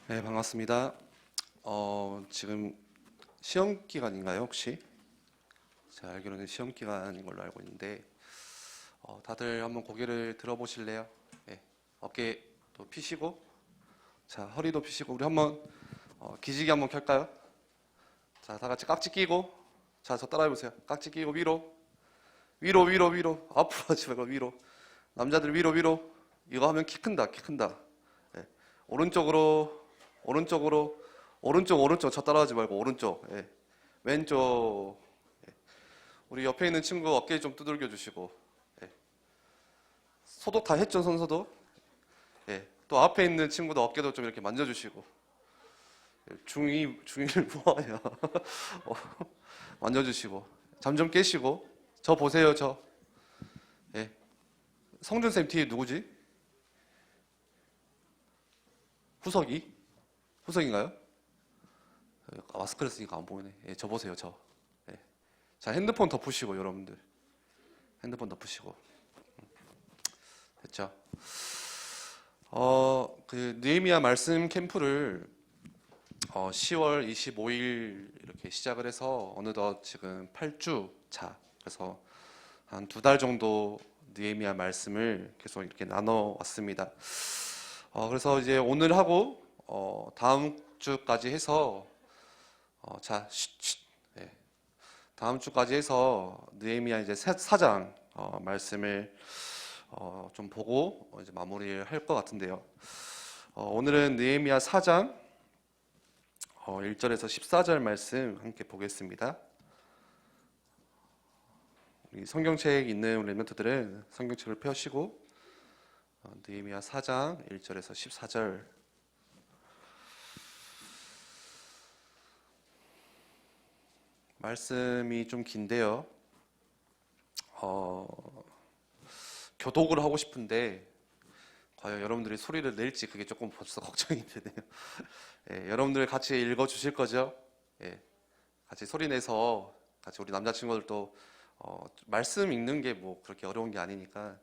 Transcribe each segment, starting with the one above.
네, 반갑습니다. 지금 시험 기간인가요, 혹시? 제가 알기로는 시험 기간인 걸로 알고 있는데, 다들 한번 고개를 들어보실래요? 네, 어깨 또 펴시고, 자, 허리도 펴시고, 우리 한번 기지개 한번 켤까요? 자, 다 같이 깍지 끼고, 자, 저 따라해보세요. 깍지 끼고 위로, 위로, 위로, 위로. 앞으로 하지 말고 위로. 남자들 위로, 위로. 이거 하면 키 큰다, 키 큰다. 네, 오른쪽으로, 오른쪽으로, 오른쪽, 오른쪽. 저 따라하지 말고 오른쪽. 예. 왼쪽. 우리 옆에 있는 친구 어깨 좀 두들겨 주시고. 예. 소독 다 했죠, 손소독? 예. 또 앞에 있는 친구도 어깨도 좀 이렇게 만져주시고. 예. 중이를 모아야. 어, 만져주시고. 잠 좀 깨시고. 저 보세요, 저. 예. 성준쌤 뒤에 누구지? 후석이? 후석인가요? 마스크를 쓰니까 안 보이네. 예, 저 보세요, 저. 예. 자, 핸드폰 덮으시고, 여러분들. 핸드폰 덮으시고. 됐죠? 느헤미야 말씀 캠프를 10월 25일 이렇게 시작을 해서 어느덧 지금 8주 차. 그래서 한 2달 정도 느헤미야 말씀을 계속 이렇게 나눠 왔습니다. 그래서 이제 오늘 하고 다음 주까지 해서 자, 네. 다음 주까지 해서 느헤미야 이제 4장 말씀을 좀 보고 이제 마무리를 할 것 같은데요. 오늘은 느헤미야 4장 1절에서 14절 말씀 함께 보겠습니다. 우리 성경책 있는 우리 랩런트들은 성경책을 펴시고 느헤미야 4장 1절에서 14절 말씀이 좀 긴데요. 교독을 하고 싶은데 과연 여러분들이 소리를 낼지 그게 조금 벌써 걱정이 되네요. 예, 여러분들 같이 읽어 주실 거죠? 예, 같이 소리 내서 같이 우리 남자친구들도 말씀 읽는 게 뭐 그렇게 어려운 게 아니니까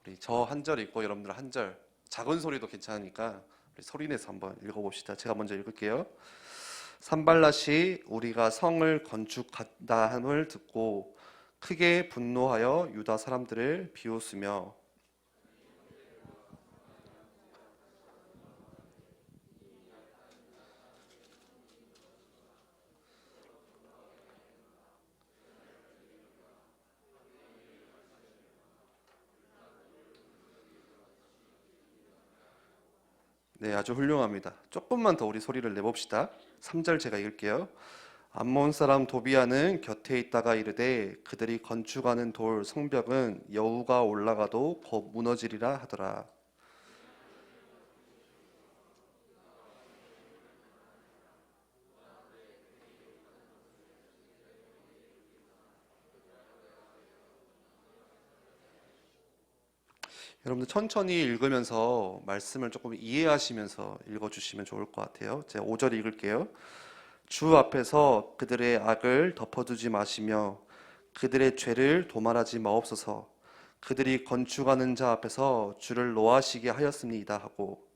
우리 저 한 절 읽고 여러분들 한 절 작은 소리도 괜찮으니까 우리 소리 내서 한번 읽어봅시다. 제가 먼저 읽을게요. 산발랏이 우리가 성을 건축한다 함을 듣고 크게 분노하여 유다 사람들을 비웃으며 네, 아주 훌륭합니다. 조금만 더 우리 소리를 내봅시다. 3절 제가 읽을게요. 암몬 사람 도비아는 곁에 있다가 이르되 그들이 건축하는 돌 성벽은 여우가 올라가도 곧 무너지리라 하더라. 여러분들 천천히 읽으면서 말씀을 조금 이해하시면서 읽어주시면 좋을 것 같아요. 제가 5절 읽을게요. 주 앞에서 그들의 악을 덮어두지 마시며 그들의 죄를 도말하지 마옵소서. 그들이 건축하는 자 앞에서 주를 노하시게 하였습니다 하고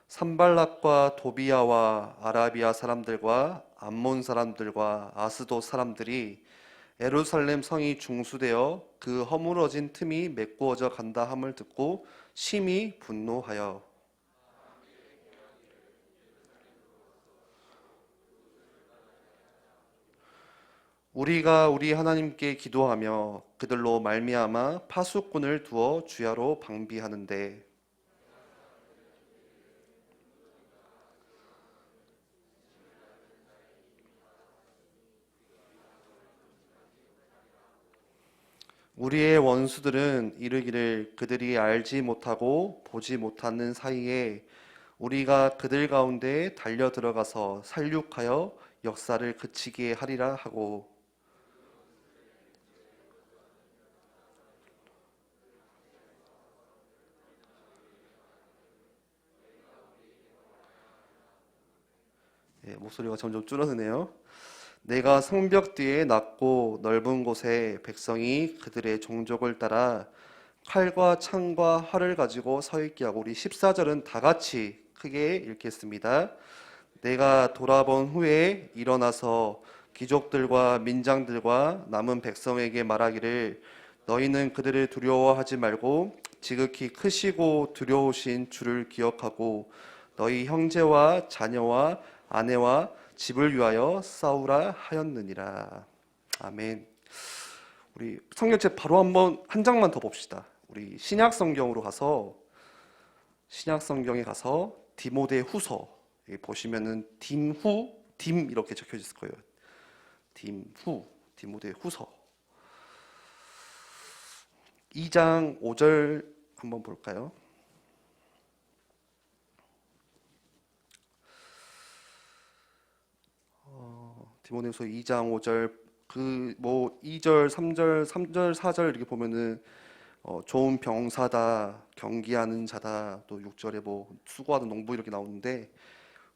산발락과 도비아와 아라비아 사람들과 암몬 사람들과 아스도 사람들이 예루살렘 성이 중수되어 그 허물어진 틈이 메꾸어져 간다 함을 듣고 심히 분노하여 우리가 우리 하나님께 기도하며 그들로 말미암아 파수꾼을 두어 주야로 방비하는데 우리의 원수들은 이르기를 그들이 알지 못하고 보지 못하는 사이에 우리가 그들 가운데 달려 들어가서 살육하여 역사를 그치게 하리라 하고 목소리가 점점 줄어드네요. 내가 성벽 뒤에 낮고 넓은 곳에 백성이 그들의 종족을 따라 칼과 창과 활을 가지고 서 있게 하고, 우리 14절은 다 같이 크게 읽겠습니다. 내가 돌아본 후에 일어나서 귀족들과 민장들과 남은 백성에게 말하기를 너희는 그들을 두려워하지 말고 지극히 크시고 두려우신 주를 기억하고 너희 형제와 자녀와 아내와 집을 위하여 싸우라 하였느니라. 아멘. 우리 성경책 바로 한 장만 더 봅시다. 우리 신약 성경으로 가서, 신약 성경에 가서 디모데 후서, 여기 보시면은 딤 이렇게 적혀 있을 거예요. 디모데 후서 2장 5절 한번 볼까요? 디모데후서 2장 5절, 2절, 3절, 4절 이렇게 보면은 좋은 병사다, 경기하는 자다, 또 6절에 수고하는 농부 이렇게 나오는데,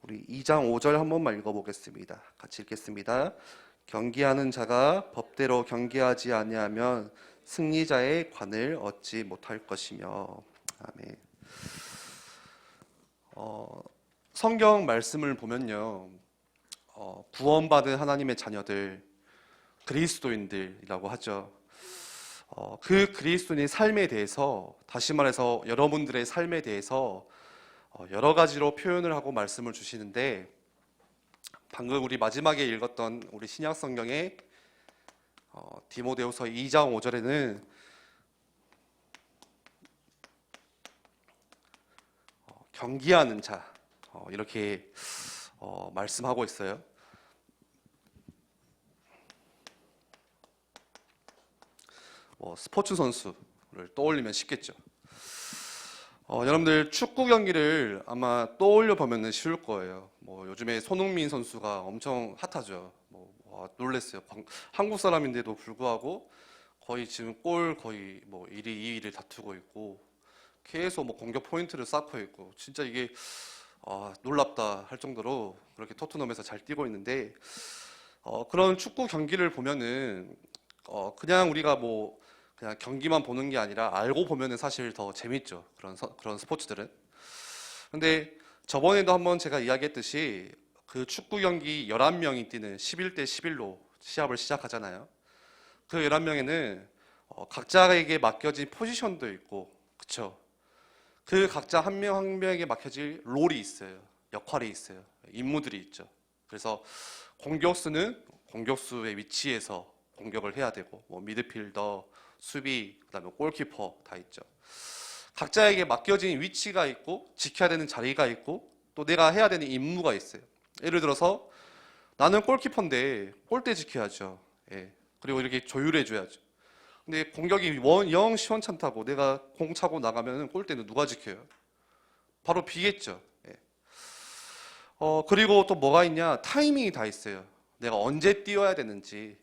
우리 2장 5절 한 번만 읽어보겠습니다. 같이 읽겠습니다. 경기하는 자가 법대로 경기하지 아니하면 승리자의 관을 얻지 못할 것이며. 아멘. 성경 말씀을 보면요, 구원받은 하나님의 자녀들, 그리스도인들이라고 하죠. 그 그리스도인의 삶에 대해서, 다시 말해서 여러분들의 삶에 대해서 여러 가지로 표현을 하고 말씀을 주시는데, 방금 우리 마지막에 읽었던 우리 신약 성경의 디모데후서 2장 5절에는 경기하는 자, 이렇게 말씀하고 있어요. 스포츠 선수를 떠올리면 쉽겠죠. 여러분들 축구 경기를 아마 떠올려 보면 쉬울 거예요. 요즘에 손흥민 선수가 엄청 핫하죠. 놀랬어요. 한국 사람인데도 불구하고 거의 지금 골 거의 1위, 2위를 다투고 있고, 계속 공격 포인트를 쌓고 있고, 진짜 이게 놀랍다 할 정도로 그렇게 토트넘에서 잘 뛰고 있는데, 그런 축구 경기를 보면은 그냥 우리가 그냥 경기만 보는 게 아니라 알고 보면은 사실 더 재밌죠. 그런 스포츠들은. 근데 저번에도 한번 제가 이야기했듯이 그 축구 경기 11명이 뛰는 11대 11로 시합을 시작하잖아요. 그 11명에는 각자에게 맡겨진 포지션도 있고, 그쵸? 그 각자 한 명 한 명에게 맡겨질 롤이 있어요. 역할이 있어요. 임무들이 있죠. 그래서 공격수는 공격수의 위치에서 공격을 해야 되고, 미드필더, 수비, 그다음에 골키퍼 다 있죠. 각자에게 맡겨진 위치가 있고, 지켜야 되는 자리가 있고, 또 내가 해야 되는 임무가 있어요. 예를 들어서 나는 골키퍼인데 골대 지켜야죠. 예. 그리고 이렇게 조율해줘야죠. 근데 공격이 영 시원찮다고 내가 공 차고 나가면 골대는 누가 지켜요? 바로 비겠죠. 예. 그리고 또 뭐가 있냐? 타이밍이 다 있어요. 내가 언제 뛰어야 되는지.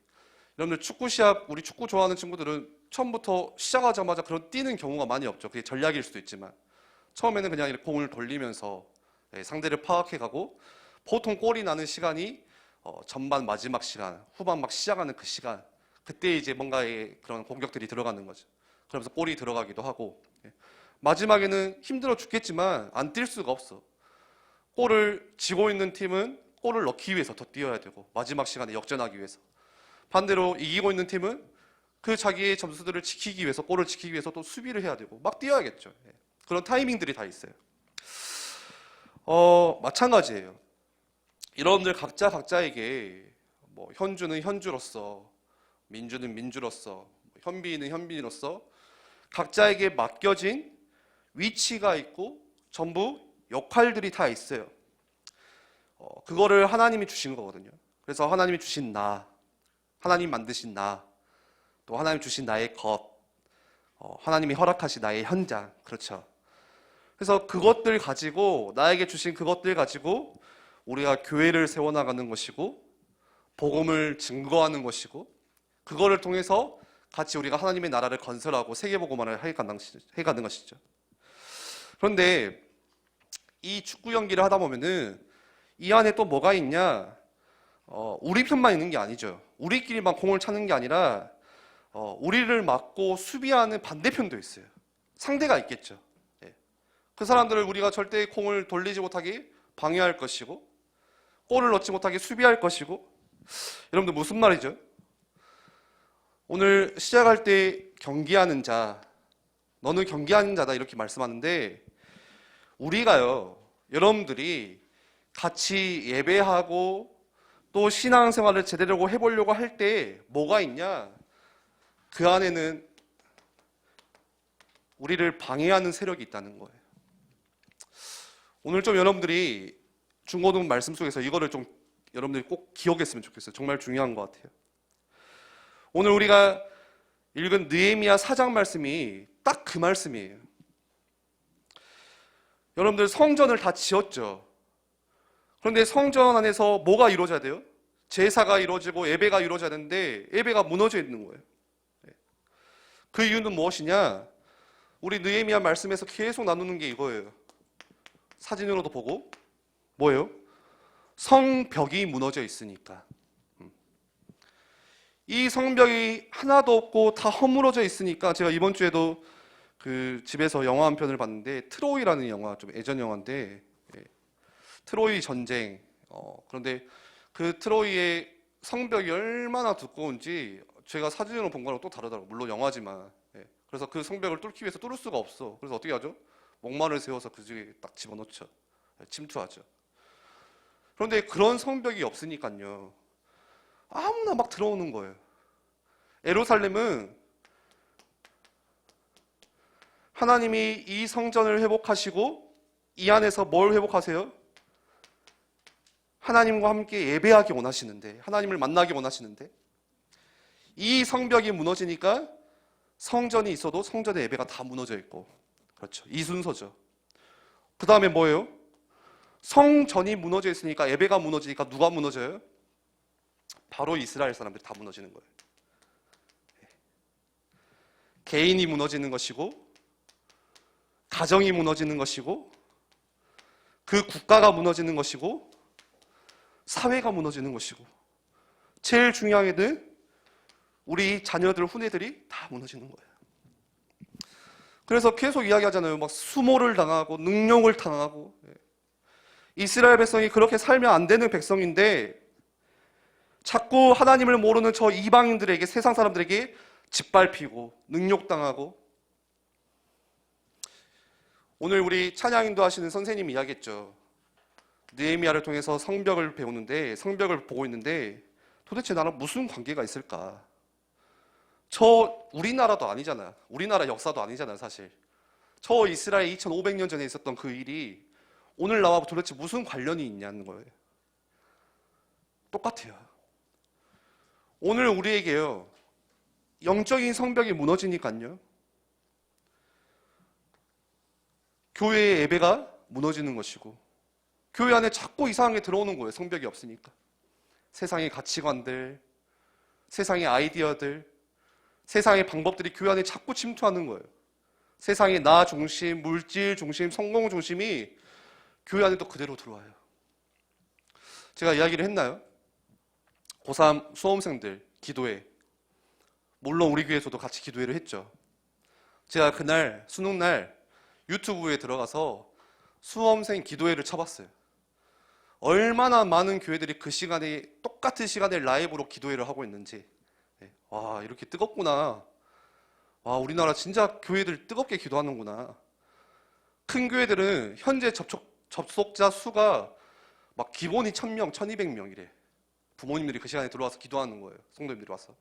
여러분들 축구 시합, 우리 축구 좋아하는 친구들은 처음부터 시작하자마자 그런 뛰는 경우가 많이 없죠. 그게 전략일 수도 있지만, 처음에는 그냥 이렇게 공을 돌리면서 상대를 파악해 가고, 보통 골이 나는 시간이 전반 마지막 시간, 후반 막 시작하는 그 시간, 그때 이제 뭔가의 그런 공격들이 들어가는 거죠. 그러면서 골이 들어가기도 하고, 마지막에는 힘들어 죽겠지만 안 뛸 수가 없어. 골을 지고 있는 팀은 골을 넣기 위해서 더 뛰어야 되고, 마지막 시간에 역전하기 위해서. 반대로 이기고 있는 팀은 그 자기의 점수들을 지키기 위해서, 골을 지키기 위해서 또 수비를 해야 되고 막 뛰어야겠죠. 그런 타이밍들이 다 있어요. 마찬가지예요. 여러분들 각자에게 현주는 현주로서, 민주는 민주로서, 현빈은 현빈으로서 각자에게 맡겨진 위치가 있고 전부 역할들이 다 있어요. 그거를 하나님이 주신 거거든요. 그래서 하나님이 주신 나, 하나님 만드신 나, 또 하나님 주신 나의 것, 하나님이 허락하신 나의 현장, 그렇죠. 그래서 그것들 가지고, 나에게 주신 그것들 가지고 우리가 교회를 세워나가는 것이고, 복음을 증거하는 것이고, 그거를 통해서 같이 우리가 하나님의 나라를 건설하고 세계복음화를 해가는 것이죠. 그런데 이 축구 경기를 하다 보면은 이 안에 또 뭐가 있냐? 우리 편만 있는 게 아니죠. 우리끼리만 공을 차는 게 아니라 우리를 막고 수비하는 반대편도 있어요. 상대가 있겠죠. 예. 그 사람들을 우리가 절대 공을 돌리지 못하게 방해할 것이고 골을 넣지 못하게 수비할 것이고. 여러분들 무슨 말이죠? 오늘 시작할 때 경계하는 자, 너는 경계하는 자다 이렇게 말씀하는데, 우리가요, 여러분들이 같이 예배하고 또 신앙생활을 제대로 해보려고 할 때 뭐가 있냐? 그 안에는 우리를 방해하는 세력이 있다는 거예요. 오늘 좀 여러분들이 중고등 말씀 속에서 이거를 좀 여러분들이 꼭 기억했으면 좋겠어요. 정말 중요한 것 같아요. 오늘 우리가 읽은 느헤미야 4장 말씀이 딱 그 말씀이에요. 여러분들 성전을 다 지었죠. 그런데 성전 안에서 뭐가 이루어져야 돼요? 제사가 이루어지고 예배가 이루어져야 되는데 예배가 무너져 있는 거예요. 그 이유는 무엇이냐? 우리 느헤미야 말씀에서 계속 나누는 게 이거예요. 사진으로도 보고 뭐예요? 성벽이 무너져 있으니까. 이 성벽이 하나도 없고 다 허물어져 있으니까, 제가 이번 주에도 그 집에서 영화 한 편을 봤는데, 트로이라는 영화, 좀 예전 영화인데, 트로이 전쟁. 그런데 그 트로이의 성벽이 얼마나 두꺼운지 제가 사진으로 본 거랑 또 다르더라고요. 물론 영화지만. 그래서 그 성벽을 뚫기 위해서 뚫을 수가 없어. 그래서 어떻게 하죠? 목마를 세워서 그 중에 딱 집어넣죠. 침투하죠. 그런데 그런 성벽이 없으니까요, 아무나 막 들어오는 거예요. 예루살렘은 하나님이 이 성전을 회복하시고 이 안에서 뭘 회복하세요? 하나님과 함께 예배하기 원하시는데, 하나님을 만나기 원하시는데, 이 성벽이 무너지니까 성전이 있어도 성전의 예배가 다 무너져 있고, 그렇죠. 이 순서죠. 그 다음에 뭐예요? 성전이 무너져 있으니까, 예배가 무너지니까 누가 무너져요? 바로 이스라엘 사람들이 다 무너지는 거예요. 개인이 무너지는 것이고, 가정이 무너지는 것이고, 그 국가가 무너지는 것이고, 사회가 무너지는 것이고, 제일 중요한 게는 우리 자녀들, 후대들이 다 무너지는 거예요. 그래서 계속 이야기하잖아요. 막 수모를 당하고 능욕을 당하고. 이스라엘 백성이 그렇게 살면 안 되는 백성인데 자꾸 하나님을 모르는 저 이방인들에게, 세상 사람들에게 짓밟히고 능욕당하고. 오늘 우리 찬양인도 하시는 선생님이 이야기했죠. 느헤미야를 통해서 성벽을 배우는데, 성벽을 보고 있는데 도대체 나랑 무슨 관계가 있을까? 저 우리나라도 아니잖아요. 우리나라 역사도 아니잖아요, 사실. 저 이스라엘 2500년 전에 있었던 그 일이 오늘 나와 도대체 무슨 관련이 있냐는 거예요. 똑같아요. 오늘 우리에게요, 영적인 성벽이 무너지니까요, 교회의 예배가 무너지는 것이고, 교회 안에 자꾸 이상한 게 들어오는 거예요. 성벽이 없으니까. 세상의 가치관들, 세상의 아이디어들, 세상의 방법들이 교회 안에 자꾸 침투하는 거예요. 세상의 나 중심, 물질 중심, 성공 중심이 교회 안에 또 그대로 들어와요. 제가 이야기를 했나요? 고3 수험생들 기도회, 물론 우리 교회에서도 같이 기도회를 했죠. 제가 그날 수능날 유튜브에 들어가서 수험생 기도회를 쳐봤어요. 얼마나 많은 교회들이 그 시간에, 똑같은 시간에 라이브로 기도회를 하고 있는지. 와, 이렇게 뜨겁구나. 와, 우리나라 진짜 교회들 뜨겁게 기도하는구나. 큰 교회들은 현재 접속자 수가 막 기본이 1000명, 1200명이래. 부모님들이 그 시간에 들어와서 기도하는 거예요. 성도님들이 와서.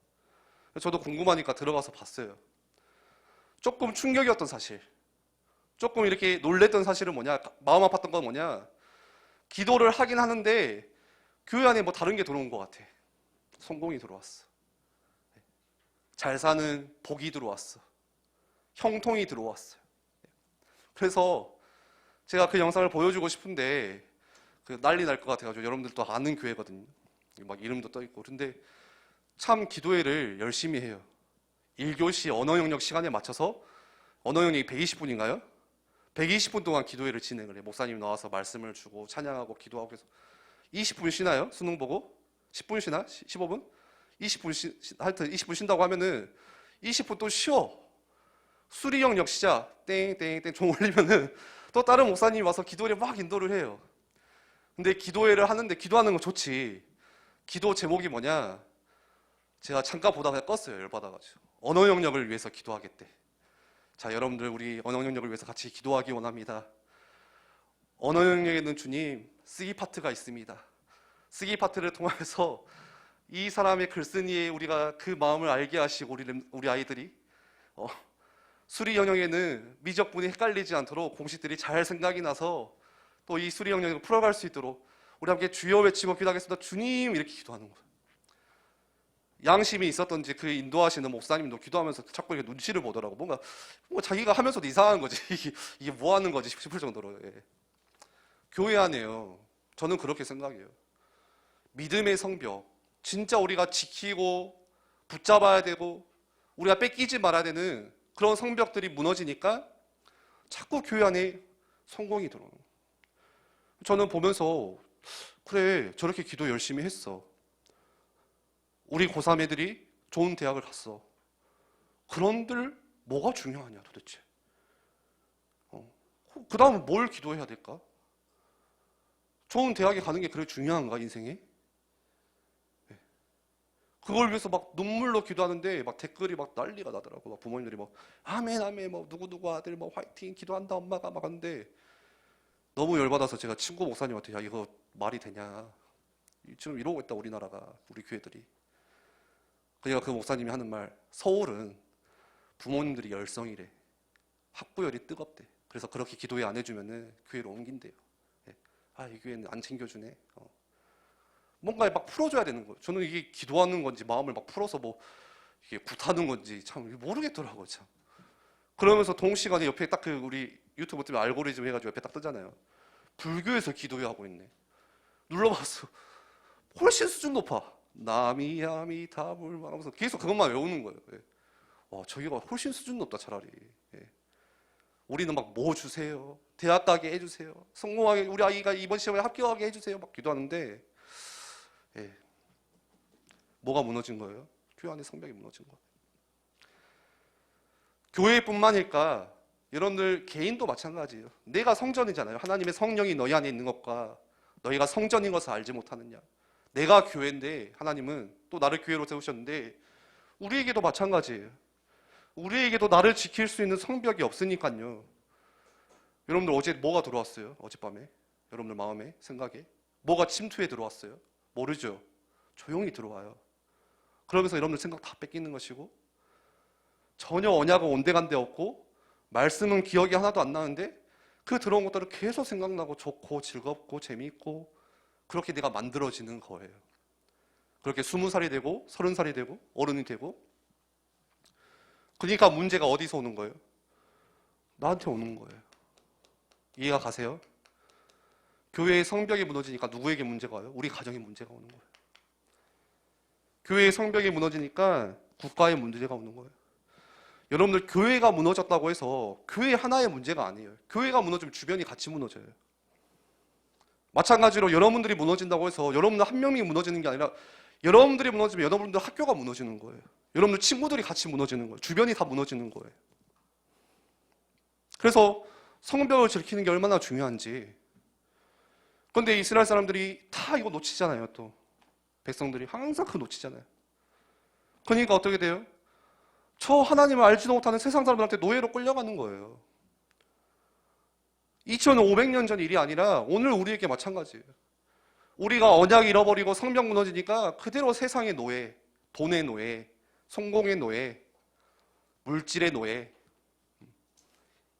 저도 궁금하니까 들어가서 봤어요. 조금 충격이었던 사실, 조금 이렇게 놀랬던 사실은 뭐냐, 마음 아팠던 건 뭐냐, 기도를 하긴 하는데 교회 안에 뭐 다른 게 들어온 것 같아. 성공이 들어왔어. 잘 사는 복이 들어왔어. 형통이 들어왔어요. 그래서 제가 그 영상을 보여주고 싶은데 그 난리 날 것 같아가지고, 여러분들도 아는 교회거든요. 막 이름도 떠있고. 그런데 참 기도회를 열심히 해요. 1교시 언어 영역 시간에 맞춰서, 언어 영역이 120분인가요? 120분 동안 기도회를 진행을 해요. 목사님 나와서 말씀을 주고 찬양하고 기도하고 해서 20분 쉬나요? 수능 보고? 10분 쉬나? 15분? 20분 하여튼 20분 쉰다고 하면은 20분 또 쉬어. 수리 영역 시작. 땡땡땡 종 올리면은 또 다른 목사님이 와서 기도회를 막 인도를 해요. 근데 기도회를 하는데 기도하는 건 좋지. 기도 제목이 뭐냐? 제가 잠깐 보다가 그냥 껐어요. 열받아가지고. 언어 영역을 위해서 기도하겠대. 자, 여러분들 우리 언어 영역을 위해서 같이 기도하기 원합니다. 언어 영역에는 주님 쓰기 파트가 있습니다. 쓰기 파트를 통해서 이 사람의 글쓴이에 우리가 그 마음을 알게 하시고 우리 아이들이 수리 영역에는 미적분이 헷갈리지 않도록 공식들이 잘 생각이 나서 또 이 수리 영역을 풀어갈 수 있도록 우리 함께 주여 외치고 기도하겠습니다. 주님 이렇게 기도하는 거예요. 양심이 있었던지 그 인도하시는 목사님도 기도하면서 자꾸 이렇게 눈치를 보더라고. 뭔가 자기가 하면서도 이상한 거지. 이게 뭐 하는 거지 싶을 정도로. 예. 교회 안에요. 저는 그렇게 생각해요. 믿음의 성벽, 진짜 우리가 지키고 붙잡아야 되고 우리가 뺏기지 말아야 되는 그런 성벽들이 무너지니까 자꾸 교회 안에 성공이 들어오는 거예요. 저는 보면서 그래 저렇게 기도 열심히 했어. 우리 고3 애들이 좋은 대학을 갔어. 그런들 뭐가 중요하냐 도대체. 그 다음은 뭘 기도해야 될까? 좋은 대학에 가는 게 그렇게 중요한가 인생에? 그걸 위해서 막 눈물로 기도하는데 막 댓글이 막 난리가 나더라고. 막 부모님들이 막 아멘 아멘 뭐 누구누구 아들 뭐 화이팅 기도한다 엄마가 막 하는데 너무 열받아서 제가 친구 목사님한테 야 이거 말이 되냐 지금 이러고 있다 우리나라가 우리 교회들이. 그러니까 그 목사님이 하는 말 서울은 부모님들이 열성이래. 학구열이 뜨겁대. 그래서 그렇게 기도회 안 해주면은 교회로 옮긴대요. 아 이 교회는 안 챙겨주네. 뭔가 막 풀어줘야 되는 거예요. 저는 이게 기도하는 건지 마음을 막 풀어서 뭐 이게 굿하는 건지 참 모르겠더라고요. 참. 그러면서 동시간에 옆에 딱 그 우리 유튜브 때문에 알고리즘 해가지고 옆에 딱 뜨잖아요. 불교에서 기도회 하고 있네. 눌러봤어. 훨씬 수준 높아. 나미야미 다불 하면서 계속 그것만 외우는 거예요. 예. 와 저기가 훨씬 수준 높다 차라리. 예. 우리는 막 뭐 주세요. 대학 가게 해주세요. 성공하게 우리 아이가 이번 시험에 합격하게 해주세요. 막 기도하는데 예. 뭐가 무너진 거예요? 교회 안에 성벽이 무너진 거예요. 교회뿐만일까 여러분들 개인도 마찬가지예요. 내가 성전이잖아요. 하나님의 성령이 너희 안에 있는 것과 너희가 성전인 것을 알지 못하느냐. 내가 교회인데 하나님은 또 나를 교회로 세우셨는데 우리에게도 마찬가지예요. 우리에게도 나를 지킬 수 있는 성벽이 없으니까요. 여러분들 어제 뭐가 들어왔어요? 어젯밤에 여러분들 마음에 생각에 뭐가 침투해 들어왔어요? 모르죠. 조용히 들어와요. 그러면서 여러분들 생각 다 뺏기는 것이고 전혀 언약은 온데간데 없고 말씀은 기억이 하나도 안 나는데 그 들어온 것들은 계속 생각나고 좋고 즐겁고 재미있고 그렇게 내가 만들어지는 거예요. 그렇게 20살이 되고 30살이 되고 어른이 되고 그러니까 문제가 어디서 오는 거예요? 나한테 오는 거예요. 이해가 가세요? 교회의 성벽이 무너지니까 누구에게 문제가 와요? 우리 가정에 문제가 오는 거예요. 교회의 성벽이 무너지니까 국가에 문제가 오는 거예요. 여러분들 교회가 무너졌다고 해서 교회 하나의 문제가 아니에요. 교회가 무너지면 주변이 같이 무너져요. 마찬가지로 여러분들이 무너진다고 해서 여러분들 한 명이 무너지는 게 아니라 여러분들이 무너지면 여러분들 학교가 무너지는 거예요. 여러분들 친구들이 같이 무너지는 거예요. 주변이 다 무너지는 거예요. 그래서 성벽을 지키는 게 얼마나 중요한지. 그런데 이스라엘 사람들이 다 이거 놓치잖아요. 또 백성들이 항상 그거 놓치잖아요. 그러니까 어떻게 돼요? 저 하나님을 알지도 못하는 세상 사람들한테 노예로 끌려가는 거예요. 2500년 전 일이 아니라 오늘 우리에게 마찬가지예요. 우리가 언약 잃어버리고 성벽 무너지니까 그대로 세상의 노예, 돈의 노예, 성공의 노예, 물질의 노예,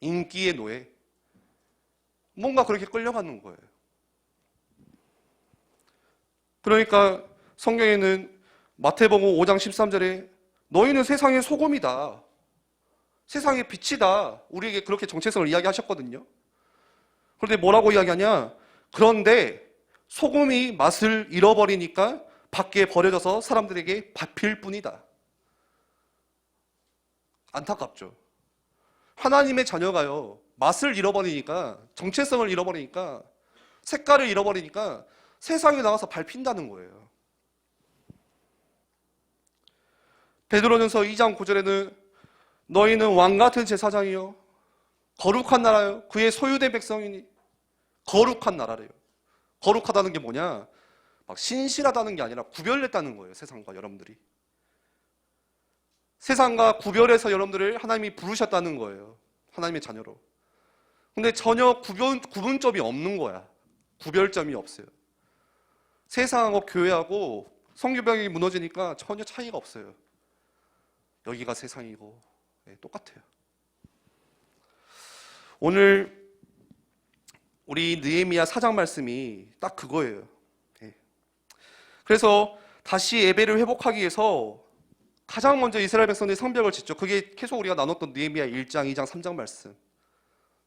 인기의 노예, 뭔가 그렇게 끌려가는 거예요. 그러니까 성경에는 마태복음 5장 13절에 너희는 세상의 소금이다. 세상의 빛이다. 우리에게 그렇게 정체성을 이야기하셨거든요. 그런데 뭐라고 이야기하냐? 그런데 소금이 맛을 잃어버리니까 밖에 버려져서 사람들에게 밟힐 뿐이다. 안타깝죠. 하나님의 자녀가요. 맛을 잃어버리니까 정체성을 잃어버리니까 색깔을 잃어버리니까 세상에 나가서 밟힌다는 거예요. 베드로전서 2장 9절에는 너희는 왕같은 제사장이요 거룩한 나라요 그의 소유된 백성이니. 거룩한 나라래요. 거룩하다는 게 뭐냐? 막 신실하다는 게 아니라 구별했다는 거예요. 세상과 여러분들이. 세상과 구별해서 여러분들을 하나님이 부르셨다는 거예요. 하나님의 자녀로. 근데 전혀 구분점이 없는 거야. 구별점이 없어요. 세상하고 교회하고 성교병이 무너지니까 전혀 차이가 없어요. 여기가 세상이고 똑같아요. 오늘 우리 느헤미야 4장 말씀이 딱 그거예요. 그래서 다시 예배를 회복하기 위해서 가장 먼저 이스라엘 백성들이 성벽을 짓죠. 그게 계속 우리가 나눴던 느헤미야 1장, 2장, 3장 말씀.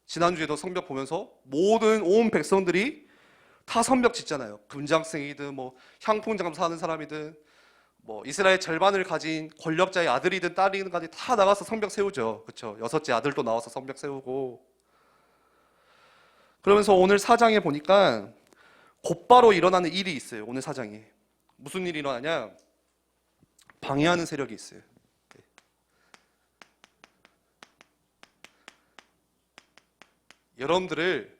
지난주에도 성벽 보면서 온 백성들이 다 성벽 짓잖아요. 금장생이든 뭐 향품 장사하는 사람이든 뭐 이스라엘 절반을 가진 권력자의 아들이든 딸이든 간에 다 나가서 성벽 세우죠. 그렇죠? 6째 아들도 나와서 성벽 세우고. 그러면서 오늘 4장에 보니까 곧바로 일어나는 일이 있어요. 오늘 4장에. 무슨 일이 일어나냐? 방해하는 세력이 있어요. 여러분들을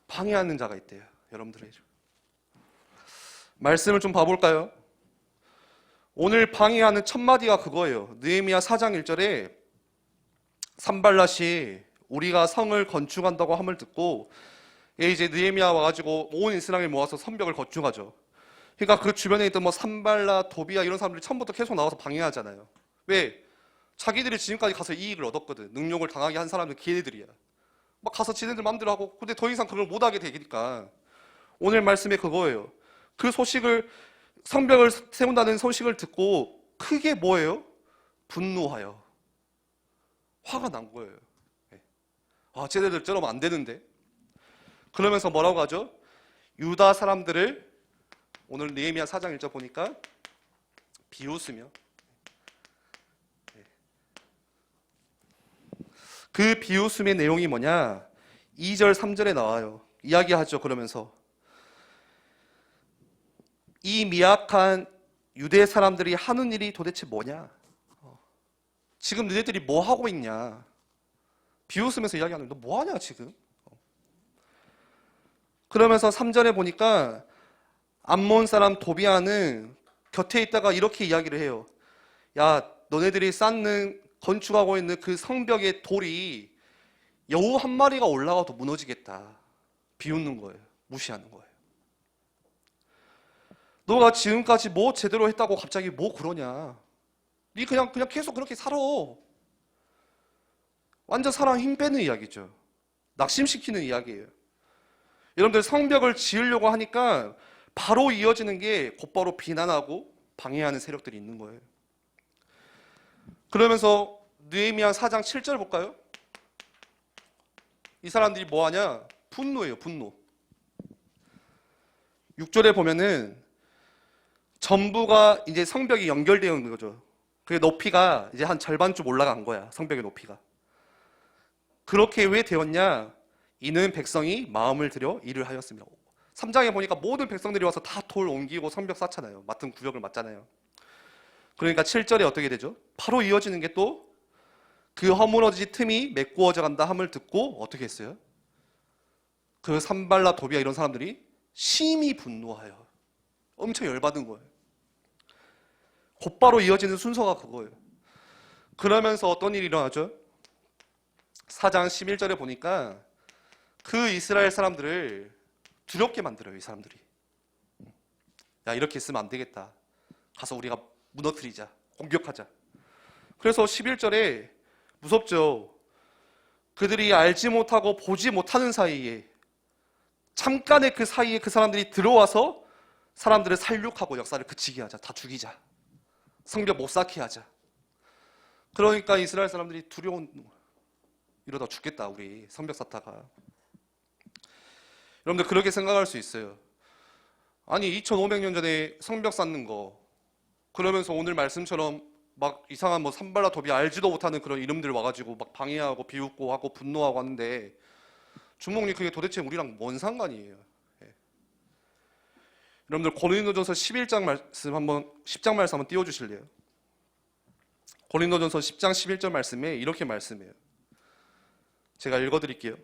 방해하는 자가 있대요. 여러분들의 말씀을 좀 봐볼까요? 오늘 방해하는 첫 마디가 그거예요. 느헤미야 4장 1절에 산발랏이 우리가 성을 건축한다고 함을 듣고 이제 느헤미야 와가지고 온 이스라엘을 모아서 성벽을 건축하죠. 그러니까 그 주변에 있던 뭐 산발랏, 도비야 이런 사람들이 처음부터 계속 나와서 방해하잖아요. 왜? 자기들이 지금까지 가서 이익을 얻었거든. 능욕을 당하게 한 사람들 걔네들이야. 막 가서 지네들 마음대로 하고 근데 더 이상 그걸 못하게 되니까 오늘 말씀에 그거예요. 그 소식을 성벽을 세운다는 소식을 듣고 크게 뭐예요? 분노하여 화가 난 거예요. 아, 쟤네들 저러면 안 되는데. 그러면서 뭐라고 하죠? 유다 사람들을 오늘 느헤미야 4장 1절 보니까 비웃으며 그 비웃음의 내용이 뭐냐? 2절 3절에 나와요. 이야기하죠. 그러면서 이 미약한 유대 사람들이 하는 일이 도대체 뭐냐? 지금 너희들이 뭐 하고 있냐? 비웃으면서 이야기하는 너 뭐 하냐 지금? 그러면서 3절에 보니까 암몬 사람 도비아는 곁에 있다가 이렇게 이야기를 해요. 야, 너네들이 쌓는 건축하고 있는 그 성벽의 돌이 여우 한 마리가 올라가도 무너지겠다. 비웃는 거예요. 무시하는 거예요. 너가 지금까지 뭐 제대로 했다고 갑자기 뭐 그러냐? 네 그냥 계속 그렇게 살아. 완전 사람 힘 빼는 이야기죠. 낙심시키는 이야기예요. 여러분들 성벽을 지으려고 하니까 바로 이어지는 게 곧바로 비난하고 방해하는 세력들이 있는 거예요. 그러면서 느헤미야 4장 7절 볼까요? 이 사람들이 뭐 하냐? 분노예요, 분노. 6절에 보면은 전부가 이제 성벽이 연결되어 있는 거죠. 그 높이가 이제 한 절반쯤 올라간 거야, 성벽의 높이가. 그렇게 왜 되었냐? 이는 백성이 마음을 들여 일을 하였습니다. 3장에 보니까 모든 백성들이 와서 다 돌 옮기고 성벽 쌓잖아요. 맡은 구역을 맡잖아요. 그러니까 7절에 어떻게 되죠? 바로 이어지는 게 또 그 허물어진 틈이 메꾸어져 간다 함을 듣고 어떻게 했어요? 그 산발라 도비아 이런 사람들이 심히 분노하여 엄청 열받은 거예요. 곧바로 이어지는 순서가 그거예요. 그러면서 어떤 일이 일어나죠? 4장 11절에 보니까 그 이스라엘 사람들을 두렵게 만들어요. 이 사람들이. 야, 이렇게 있으면 안 되겠다. 가서 우리가 무너뜨리자. 공격하자. 그래서 11절에 무섭죠. 그들이 알지 못하고 보지 못하는 사이에 잠깐의 그 사이에 그 사람들이 들어와서 사람들을 살육하고 역사를 그치게 하자. 다 죽이자. 성벽 못 쌓게 하자. 그러니까 이스라엘 사람들이 두려운 이러다 죽겠다 우리 성벽 쌓다가. 여러분들 그렇게 생각할 수 있어요. 아니 2500년 전에 성벽 쌓는 거 그러면서 오늘 말씀처럼 막 이상한 뭐 산발라 도비 알지도 못하는 그런 이름들 와가지고 막 방해하고 비웃고 하고 분노하고 하는데 주목님 그게 도대체 우리랑 뭔 상관이에요? 예. 여러분들 고린도전서 11장 말씀 한번 10장 말씀 한번 띄워주실래요? 고린도전서 10장 11절 말씀에 이렇게 말씀해요. 제가 읽어드릴게요.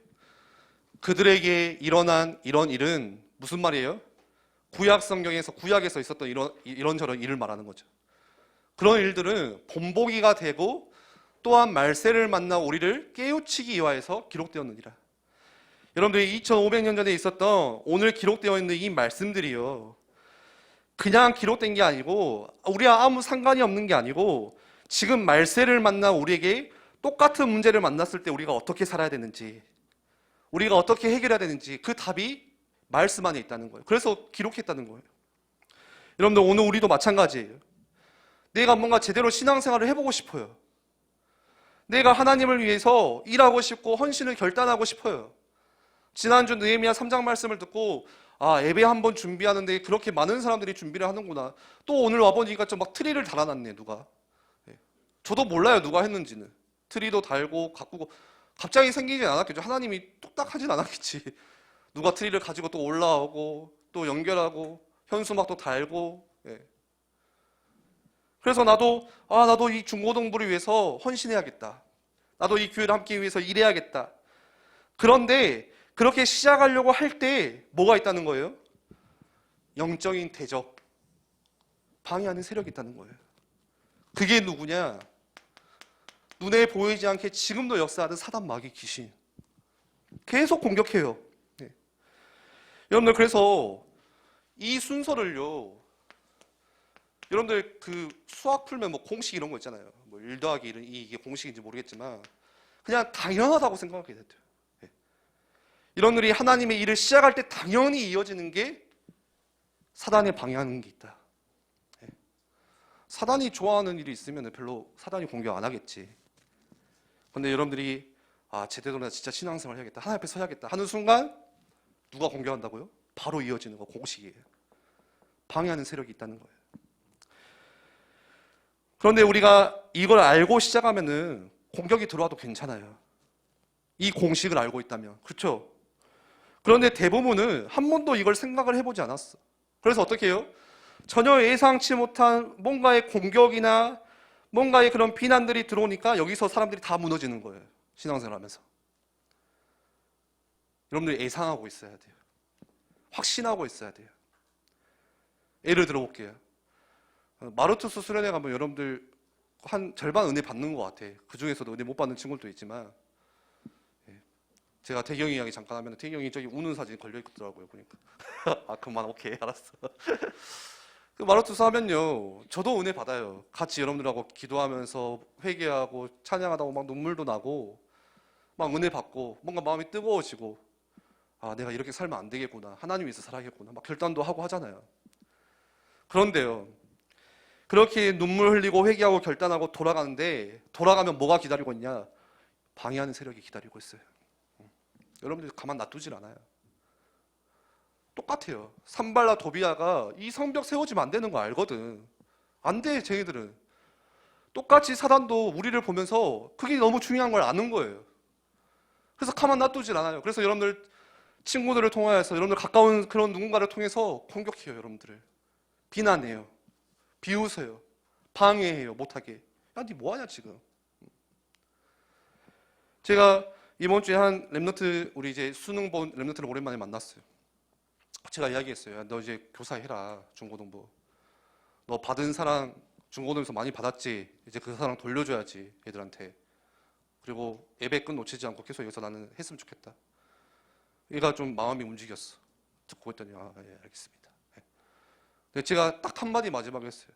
그들에게 일어난 이런 일은 무슨 말이에요? 구약 성경에서 구약에서 있었던 이런저런 일을 말하는 거죠. 그런 일들은 본보기가 되고 또한 말세를 만나 우리를 깨우치기 위하여서 기록되었느니라. 여러분들이 2500년 전에 있었던 오늘 기록되어 있는 이 말씀들이요, 그냥 기록된 게 아니고 우리와 아무 상관이 없는 게 아니고 지금 말세를 만나 우리에게 똑같은 문제를 만났을 때 우리가 어떻게 살아야 되는지, 우리가 어떻게 해결해야 되는지 그 답이 말씀 안에 있다는 거예요. 그래서 기록했다는 거예요. 여러분들 오늘 우리도 마찬가지예요. 내가 뭔가 제대로 신앙생활을 해보고 싶어요. 내가 하나님을 위해서 일하고 싶고 헌신을 결단하고 싶어요. 지난주 느헤미야 3장 말씀을 듣고 예배 한번 준비하는데 그렇게 많은 사람들이 준비를 하는구나. 또 오늘 와보니까 좀 막 트리를 달아놨네, 누가. 저도 몰라요, 누가 했는지는. 트리도 달고 가꾸고 갑자기 생기진 않았겠죠. 하나님이 뚝딱 하진 않았겠지. 누가 트리를 가지고 또 올라오고 또 연결하고 현수막도 달고. 그래서 나도 이 중고등부를 위해서 헌신해야겠다. 나도 이 교회를 함께 위해서 일해야겠다. 그런데 그렇게 시작하려고 할 때 뭐가 있다는 거예요? 영적인 대적, 방해하는 세력이 있다는 거예요. 그게 누구냐? 눈에 보이지 않게 지금도 역사하는 사단 마귀 귀신. 계속 공격해요. 여러분들, 그래서 이 순서를요, 여러분들 그 수학 풀면 뭐 공식 이런 거 있잖아요. 뭐 1 더하기 1은 이게 공식인지 모르겠지만 그냥 당연하다고 생각하게 돼요. 여러분들이 하나님의 일을 시작할 때 당연히 이어지는 게 사단이 방해하는 게 있다. 사단이 좋아하는 일이 있으면 별로 사단이 공격 안 하겠지. 근데 여러분들이 제대로 나 진짜 신앙생활 해야겠다, 하나님 앞에 서야겠다 하는 순간 누가 공격한다고요? 바로 이어지는 거 공식이에요. 방해하는 세력이 있다는 거예요. 그런데 우리가 이걸 알고 시작하면은 공격이 들어와도 괜찮아요. 이 공식을 알고 있다면. 그렇죠? 그런데 대부분은 한 번도 이걸 생각을 해보지 않았어. 그래서 어떻게 해요? 전혀 예상치 못한 뭔가의 공격이나 뭔가의 그런 비난들이 들어오니까 여기서 사람들이 다 무너지는 거예요. 신앙생활 하면서. 여러분들이 예상하고 있어야 돼요. 확신하고 있어야 돼요. 예를 들어볼게요. 마르투스 수련회 가면 여러분들 한 절반 은혜 받는 것 같아. 그 중에서도 은혜 못 받는 친구들도 있지만, 제가 태경이 이야기 잠깐 하면 태경이 저기 우는 사진 걸려있더라고요, 보니까. 그만, 오케이, 알았어. 그 마르투스 하면요, 저도 은혜 받아요. 같이 여러분들하고 기도하면서 회개하고 찬양하다고 막 눈물도 나고 막 은혜 받고 뭔가 마음이 뜨거워지고, 내가 이렇게 살면 안 되겠구나, 하나님 위해서 살아야겠구나, 막 결단도 하고 하잖아요. 그런데요, 그렇게 눈물 흘리고 회개하고 결단하고 돌아가는데, 돌아가면 뭐가 기다리고 있냐? 방해하는 세력이 기다리고 있어요. 여러분들 가만 놔두질 않아요. 똑같아요. 산발라 도비아가 이 성벽 세워지면 안 되는 거 알거든. 안 돼, 쟤네들은. 똑같이 사단도 우리를 보면서 그게 너무 중요한 걸 아는 거예요. 그래서 가만 놔두질 않아요. 그래서 여러분들 친구들을 통하여서, 여러분들 가까운 그런 누군가를 통해서 공격해요. 여러분들을 비난해요, 비웃어요, 방해해요, 못하게. 야, 니 뭐하냐 지금. 제가 이번 주에 한 랩너트, 우리 이제 수능 본 랩너트를 오랜만에 만났어요. 제가 이야기했어요. 너 이제 교사해라, 중고등부. 너 받은 사랑 중고등부에서 많이 받았지. 이제 그 사랑 돌려줘야지, 애들한테. 그리고 예배 끝 놓치지 않고 계속 여기서 나는 했으면 좋겠다. 얘가 좀 마음이 움직였어. 듣고 있더니 예, 알겠습니다. 근데 제가 딱 한마디 마지막에 했어요.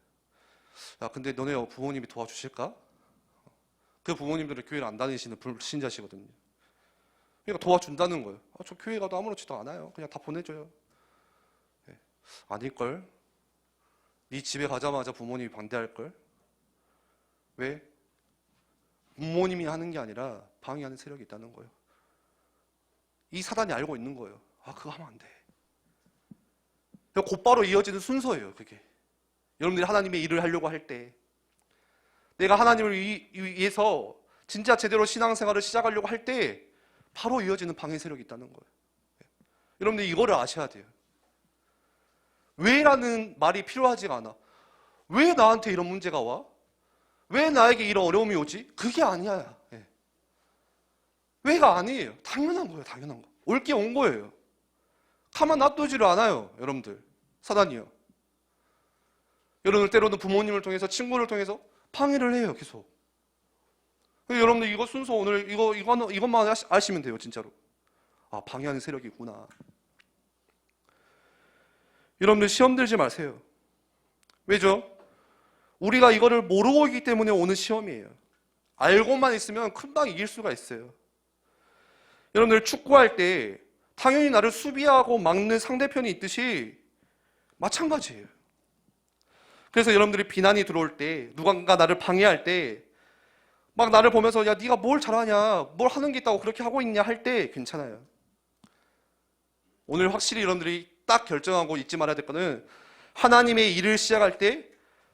야, 근데 너네 부모님이 도와주실까? 그 부모님들은 교회를 안 다니시는 불신자시거든요. 그러니까 도와준다는 거예요. 저 교회 가도 아무렇지도 않아요. 그냥 다 보내줘요. 아닐걸? 네 집에 가자마자 부모님이 반대할걸? 왜? 부모님이 하는 게 아니라 방해하는 세력이 있다는 거예요. 이 사단이 알고 있는 거예요. 그거 하면 안 돼. 곧바로 이어지는 순서예요, 그게. 여러분들이 하나님의 일을 하려고 할 때, 내가 하나님을 위해서 진짜 제대로 신앙생활을 시작하려고 할 때 바로 이어지는 방해 세력이 있다는 거예요. 여러분들 이거를 아셔야 돼요. 왜라는 말이 필요하지가 않아. 왜 나한테 이런 문제가 와? 왜 나에게 이런 어려움이 오지? 그게 아니야. 예. 왜가 아니에요. 당연한 거예요. 당연한 거. 올 게 온 거예요. 가만 놔두지를 않아요. 여러분들. 사단이요. 여러분들 때로는 부모님을 통해서 친구를 통해서 방해를 해요. 계속. 여러분들 이거 순서 오늘 이것만 아시면 돼요. 진짜로. 아, 방해하는 세력이 있구나. 여러분들 시험 들지 마세요. 왜죠? 우리가 이거를 모르고 있기 때문에 오는 시험이에요. 알고만 있으면 금방 이길 수가 있어요. 여러분들 축구할 때 당연히 나를 수비하고 막는 상대편이 있듯이 마찬가지예요. 그래서 여러분들이 비난이 들어올 때, 누군가 나를 방해할 때 막 나를 보면서 야, 네가 뭘 잘하냐, 뭘 하는 게 있다고 그렇게 하고 있냐 할 때 괜찮아요. 오늘 확실히 여러분들이 딱 결정하고 잊지 말아야 될 거는 하나님의 일을 시작할 때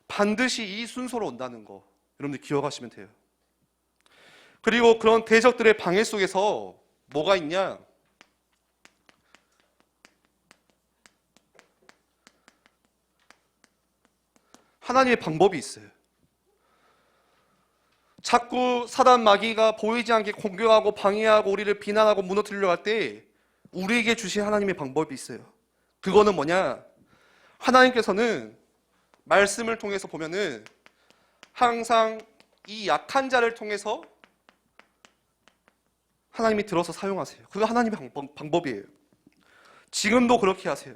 반드시 이 순서로 온다는 거 여러분들 기억하시면 돼요. 그리고 그런 대적들의 방해 속에서 뭐가 있냐? 하나님의 방법이 있어요. 자꾸 사단 마귀가 보이지 않게 공격하고 방해하고 우리를 비난하고 무너뜨리려고 할 때 우리에게 주신 하나님의 방법이 있어요. 그거는 뭐냐? 하나님께서는 말씀을 통해서 보면은 항상 이 약한 자를 통해서 하나님이 들어서 사용하세요. 그거 하나님의 방법이에요. 지금도 그렇게 하세요.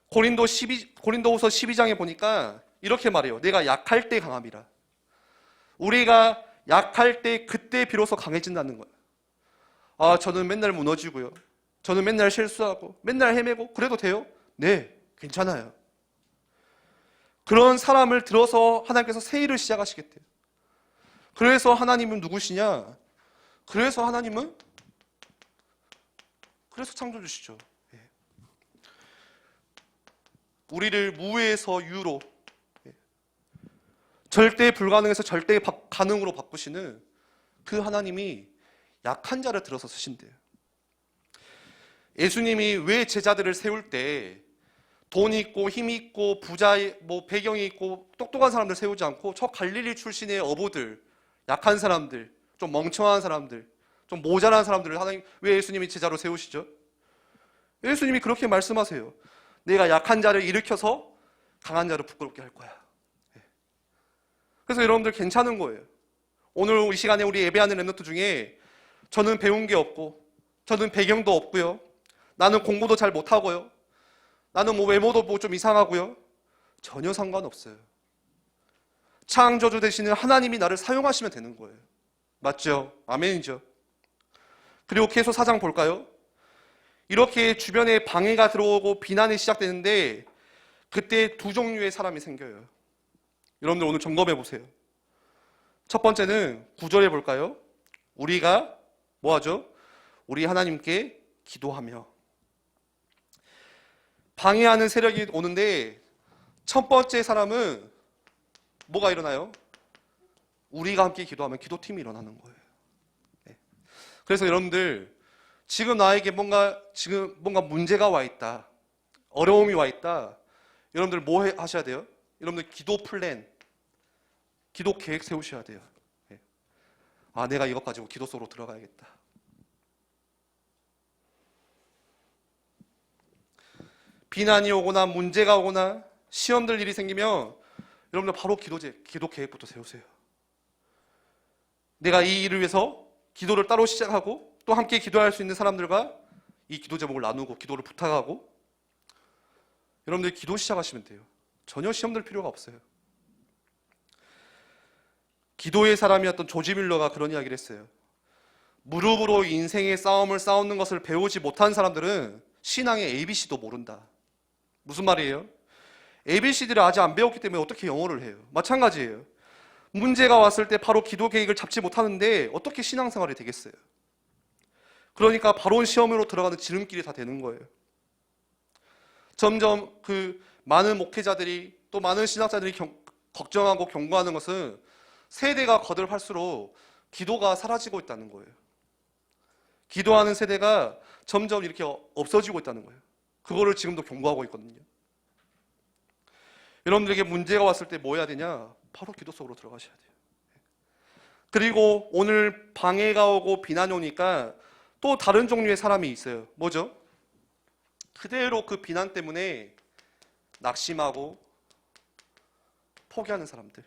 고린도후서 12장에 보니까 이렇게 말해요. 내가 약할 때 강함이라. 우리가 약할 때 그때 비로소 강해진다는 거예요. 아, 저는 맨날 무너지고요. 저는 맨날 실수하고 맨날 헤매고 그래도 돼요? 네, 괜찮아요. 그런 사람을 들어서 하나님께서 새 일을 시작하시겠대요. 그래서 하나님은 누구시냐? 그래서 하나님은 창조주시죠. 우리를 무에서 유로, 절대 불가능에서 절대 가능으로 바꾸시는 그 하나님이 약한 자를 들어서 쓰신대요. 예수님이 왜 제자들을 세울 때 돈 있고 힘 있고 부자 배경이 있고 똑똑한 사람들 세우지 않고 저 갈릴리 출신의 어부들, 약한 사람들, 좀 멍청한 사람들, 좀 모자란 사람들을 하나님 왜 예수님이 제자로 세우시죠? 예수님이 그렇게 말씀하세요. 내가 약한 자를 일으켜서 강한 자를 부끄럽게 할 거야. 그래서 여러분들 괜찮은 거예요. 오늘 이 시간에 우리 예배하는 랩런트 중에 저는 배운 게 없고 저는 배경도 없고요. 나는 공부도 잘 못하고요. 나는 외모도 좀 이상하고요. 전혀 상관없어요. 창조주 되시는 하나님이 나를 사용하시면 되는 거예요. 맞죠? 아멘이죠. 그리고 계속 4장 볼까요? 이렇게 주변에 방해가 들어오고 비난이 시작되는데 그때 두 종류의 사람이 생겨요. 여러분들 오늘 점검해 보세요. 첫 번째는 9절에 볼까요? 우리가 뭐 하죠? 우리 하나님께 기도하며. 방해하는 세력이 오는데 첫 번째 사람은 뭐가 일어나요? 우리가 함께 기도하면 기도팀이 일어나는 거예요. 네. 그래서 여러분들 지금 나에게 뭔가 문제가 와 있다. 어려움이 와 있다. 여러분들 뭐 하셔야 돼요? 여러분들 기도 플랜, 기도 계획 세우셔야 돼요. 네. 아, 내가 이것 가지고 기도 속으로 들어가야겠다. 비난이 오거나 문제가 오거나 시험될 일이 생기면 여러분들 바로 기도 계획부터 세우세요. 내가 이 일을 위해서 기도를 따로 시작하고 또 함께 기도할 수 있는 사람들과 이 기도 제목을 나누고 기도를 부탁하고 여러분들 기도 시작하시면 돼요. 전혀 시험될 필요가 없어요. 기도의 사람이었던 조지 밀러가 그런 이야기를 했어요. 무릎으로 인생의 싸움을 싸우는 것을 배우지 못한 사람들은 신앙의 ABC도 모른다. 무슨 말이에요? ABCD를 아직 안 배웠기 때문에 어떻게 영어를 해요? 마찬가지예요. 문제가 왔을 때 바로 기도 계획을 잡지 못하는데 어떻게 신앙생활이 되겠어요? 그러니까 바로 시험으로 들어가는 지름길이 다 되는 거예요. 점점 그 많은 목회자들이 또 많은 신학자들이 걱정하고 경고하는 것은 세대가 거듭할수록 기도가 사라지고 있다는 거예요. 기도하는 세대가 점점 이렇게 없어지고 있다는 거예요. 그거를 지금도 경고하고 있거든요. 여러분들에게 문제가 왔을 때 뭐 해야 되냐? 바로 기도 속으로 들어가셔야 돼요. 그리고 오늘 방해가 오고 비난이 오니까 또 다른 종류의 사람이 있어요. 뭐죠? 그대로 그 비난 때문에 낙심하고 포기하는 사람들.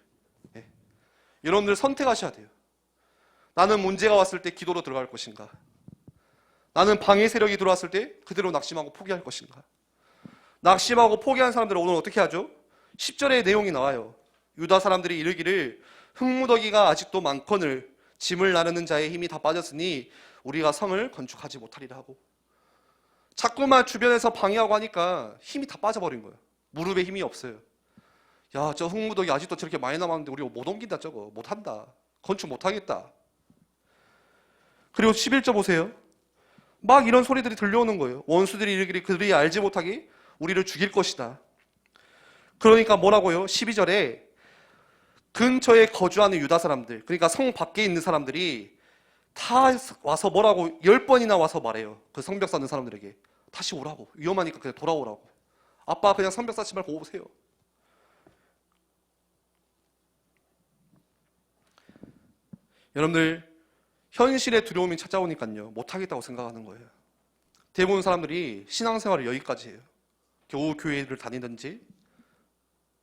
여러분들 선택하셔야 돼요. 나는 문제가 왔을 때 기도로 들어갈 것인가? 나는 방해 세력이 들어왔을 때 그대로 낙심하고 포기할 것인가? 낙심하고 포기한 사람들은 오늘 어떻게 하죠? 10절의 내용이 나와요. 유다 사람들이 이르기를 흙무더기가 아직도 많거늘 짐을 나르는 자의 힘이 다 빠졌으니 우리가 성을 건축하지 못하리라 하고, 자꾸만 주변에서 방해하고 하니까 힘이 다 빠져버린 거예요. 무릎에 힘이 없어요. 야, 저 흙무더기 아직도 저렇게 많이 남았는데 우리 못 옮긴다, 저거 못한다, 건축 못하겠다. 그리고 11절 보세요. 막 이런 소리들이 들려오는 거예요. 원수들이 이르기를 그들이 알지 못하게 우리를 죽일 것이다. 그러니까 뭐라고요? 12절에 근처에 거주하는 유다 사람들, 그러니까 성 밖에 있는 사람들이 다 와서 뭐라고 10번이나 와서 말해요. 그 성벽 쌓는 사람들에게 다시 오라고, 위험하니까 그냥 돌아오라고. 아빠 그냥 성벽 쌓지 말고 오세요. 여러분들 현실의 두려움이 찾아오니까요 못하겠다고 생각하는 거예요. 대부분 사람들이 신앙생활을 여기까지 해요. 겨우 교회를 다니든지